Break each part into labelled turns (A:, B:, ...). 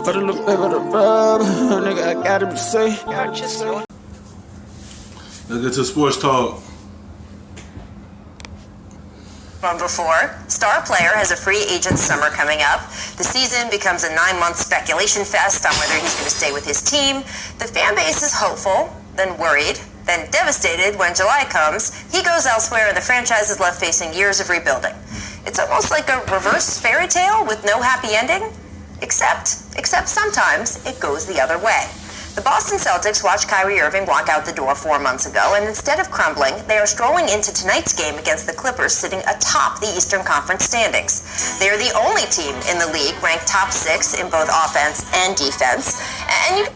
A: Put a little bit of the rub, nigga, I gotta be safe.
B: Let's get to sports talk.
C: Before, star player has a free agent summer coming up. The season becomes a 9-month speculation fest on whether he's going to stay with his team. The fan base is hopeful, then worried, then devastated when July comes. He goes elsewhere and the franchise is left facing years of rebuilding. It's almost like a reverse fairy tale with no happy ending, except sometimes it goes the other way. The Boston Celtics watched Kyrie Irving walk out the door 4 months ago, and instead of crumbling, they are strolling into tonight's game against the Clippers, sitting atop the Eastern Conference standings. They are the only team in the league ranked top 6 in both offense and defense. And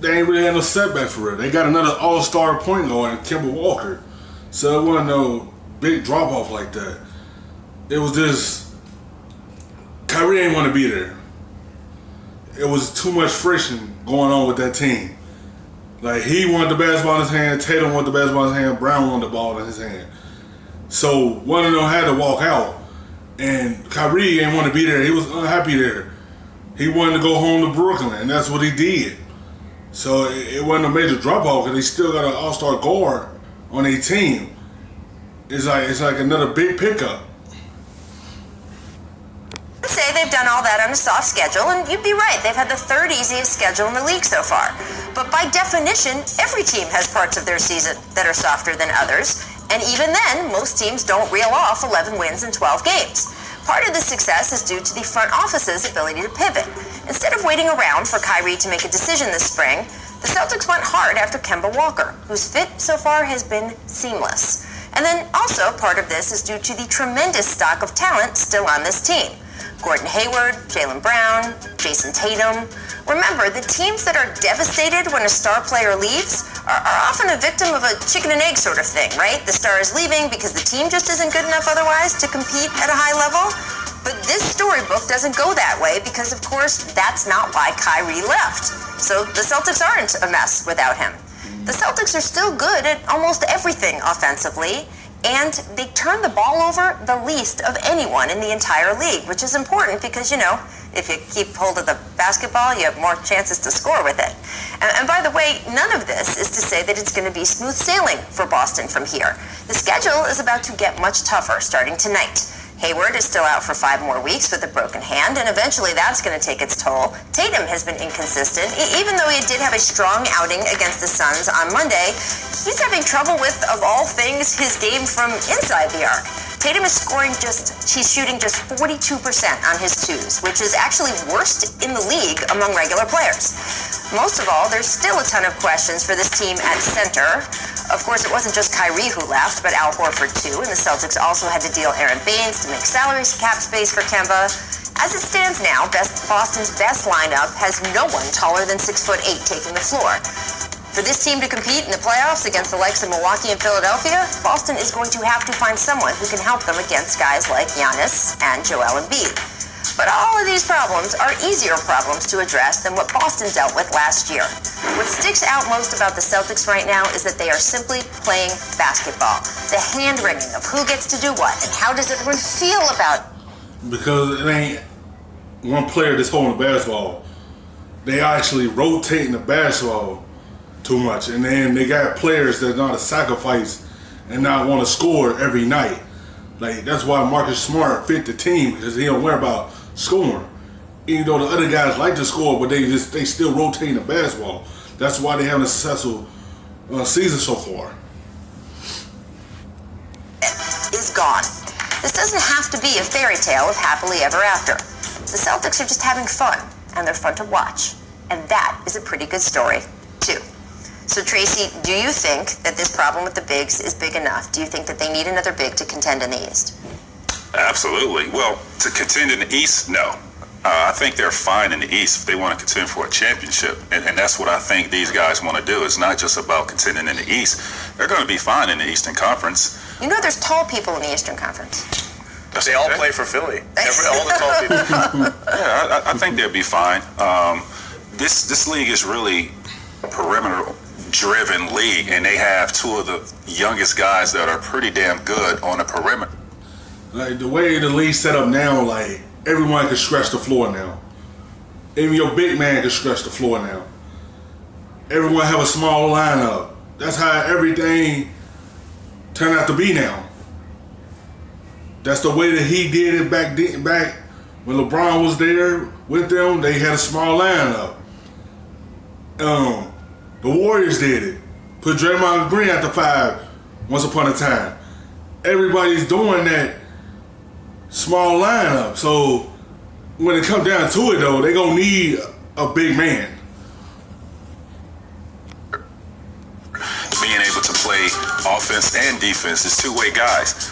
B: they ain't really had no setback for real. They got another all-star point guard, Kemba Walker. So it wasn't no big drop-off like that. It was just, Kyrie ain't want to be there. It was too much friction going on with that team. Like, he wanted the basketball in his hand, Tatum wanted the basketball in his hand, Brown wanted the ball in his hand. So one of them had to walk out, and Kyrie ain't want to be there. He was unhappy there. He wanted to go home to Brooklyn, and that's what he did. So it wasn't a major drop-off because they still got an all-star guard on their team. It's like another big pickup.
C: say they've done all that on a soft schedule, and you'd be right, they've had the third easiest schedule in the league so far. But by definition, every team has parts of their season that are softer than others, and even then, most teams don't reel off 11 wins in 12 games. Part of this success is due to the front office's ability to pivot. Instead of waiting around for Kyrie to make a decision this spring, the Celtics went hard after Kemba Walker, whose fit so far has been seamless. And then also part of this is due to the tremendous stock of talent still on this team. Gordon Hayward, Jaylen Brown, Jason Tatum. Remember, the teams that are devastated when a star player leaves are often a victim of a chicken and egg sort of thing, right? The star is leaving because the team just isn't good enough otherwise to compete at a high level. But this storybook doesn't go that way because, of course, that's not why Kyrie left. So the Celtics aren't a mess without him. The Celtics are still good at almost everything offensively, and they turn the ball over the least of anyone in the entire league, which is important because, you know, if you keep hold of the basketball, you have more chances to score with it. And by the way, none of this is to say that it's going to be smooth sailing for Boston from here. The schedule is about to get much tougher starting tonight. Hayward is still out for 5 more weeks with a broken hand, and eventually that's going to take its toll. Tatum has been inconsistent. Even though he did have a strong outing against the Suns on Monday, he's having trouble with, of all things, his game from inside the arc. Tatum is he's shooting just 42% on his twos, which is actually worst in the league among regular players. Most of all, there's still a ton of questions for this team at center. Of course, it wasn't just Kyrie who left, but Al Horford too, and the Celtics also had to deal Aaron Baines to make salary cap space for Kemba. As it stands now, Boston's best lineup has no one taller than 6'8" taking the floor. For this team to compete in the playoffs against the likes of Milwaukee and Philadelphia, Boston is going to have to find someone who can help them against guys like Giannis and Joel Embiid. But all of these problems are easier problems to address than what Boston dealt with last year. What sticks out most about the Celtics right now is that they are simply playing basketball. The hand-wringing of who gets to do what and how does everyone feel about it.
B: Because it ain't one player that's holding the basketball. They actually rotating the basketball too much, and then they got players that know how to sacrifice and not want to score every night. Like, that's why Marcus Smart fit the team, because he don't worry about scoring. Even though the other guys like to score, but they still rotating the basketball. That's why they having a successful season so far.
C: Is gone. This doesn't have to be a fairy tale of happily ever after. The Celtics are just having fun, and they're fun to watch. And that is a pretty good story, too. So, Tracy, do you think that this problem with the bigs is big enough? Do you think that they need another big to contend in the East?
D: Absolutely. Well, to contend in the East, no. I think they're fine in the East if they want to contend for a championship. And that's what I think these guys want to do. It's not just about contending in the East. They're going to be fine in the Eastern Conference.
C: You know there's tall people in the Eastern Conference.
E: They all play for Philly. All the tall people.
D: Yeah, I think they'll be fine. This league is really a perimeter-driven league, and they have 2 of the youngest guys that are pretty damn good on the perimeter.
B: Like, the way the league set up now, like, everyone can stretch the floor now. Even your big man can stretch the floor now. Everyone have a small lineup. That's how everything turned out to be now. That's the way that he did it back when LeBron was there with them. They had a small lineup. The Warriors did it. Put Draymond Green at the 5 once upon a time. Everybody's doing that small lineup. So when it comes down to it, though, they're going to need a big man.
D: Being able to play offense and defense is two-way guys.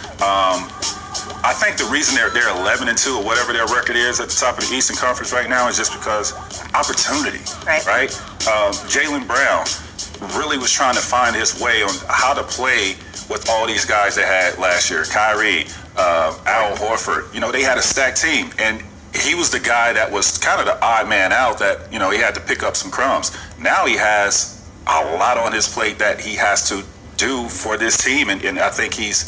D: I think the reason they're 11-2 or whatever their record is at the top of the Eastern Conference right now is just because opportunity, right? Jaylen Brown really was trying to find his way on how to play with all these guys they had last year. Kyrie, Al Horford, they had a stacked team, and he was the guy that was kind of the odd man out that, he had to pick up some crumbs. Now he has a lot on his plate that he has to do for this team, and I think he's,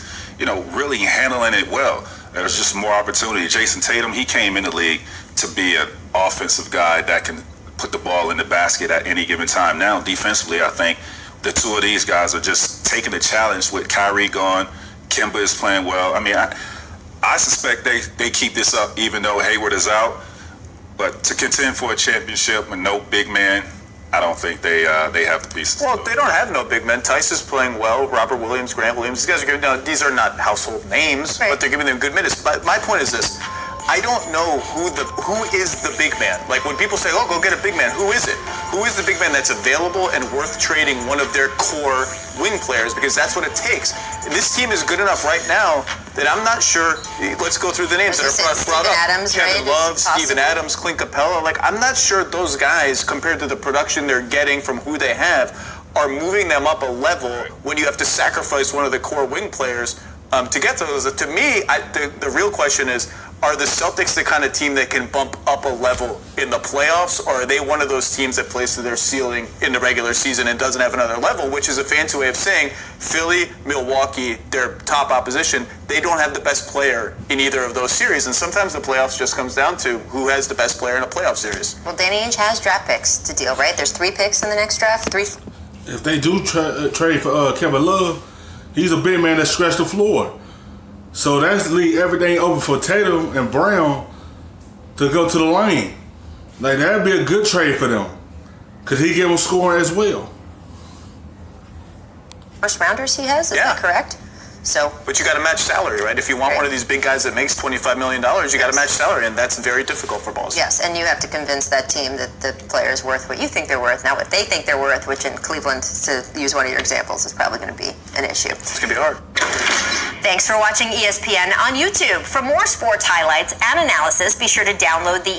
D: really handling it well. There's just more opportunity. Jason Tatum, he came in the league to be an offensive guy that can put the ball in the basket at any given time. Now, defensively, I think the two of these guys are just taking the challenge with Kyrie gone. Kemba is playing well. I mean, I suspect they keep this up even though Hayward is out. But to contend for a championship with no big man, I don't think they have the pieces.
E: Well, they don't have no big men. Tice is playing well. Robert Williams, Grant Williams. These guys are good. Now, these are not household names, but they're giving them good minutes. But my point is this. I don't know who is the big man. Like when people say, "Oh, go get a big man," who is it? Who is the big man that's available and worth trading one of their core wing players? Because that's what it takes. This team is good enough right now that I'm not sure. Let's go through the names that are brought up.
C: Adams,
E: Kevin Love, Steven Adams, Clint Capella. Like I'm not sure those guys, compared to the production they're getting from who they have, are moving them up a level when you have to sacrifice one of the core wing players to get to those. To me, the real question is, are the Celtics the kind of team that can bump up a level in the playoffs, or are they one of those teams that plays to their ceiling in the regular season and doesn't have another level, which is a fancy way of saying Philly, Milwaukee, their top opposition, they don't have the best player in either of those series, and sometimes the playoffs just comes down to who has the best player in a playoff series.
C: Well, Danny Ainge has draft picks to deal, right? There's 3 picks in the next draft. 3.
B: If they do trade for Kevin Love, he's a big man that scratched the floor. So that's leave everything open for Tatum and Brown to go to the lane. Like that'd be a good trade for them, cause he give them scoring as well.
C: First rounders he has, is that correct? So,
E: but you got to match salary, right? If you want one of these big guys that makes $25 million, you got to match salary, and that's very difficult for Boston.
C: Yes, and you have to convince that team that the player is worth what you think they're worth, not what they think they're worth, which in Cleveland, to use one of your examples, is probably going to be an issue.
E: It's going to be hard.
C: Thanks for watching ESPN on YouTube. For more sports highlights and analysis, be sure to download the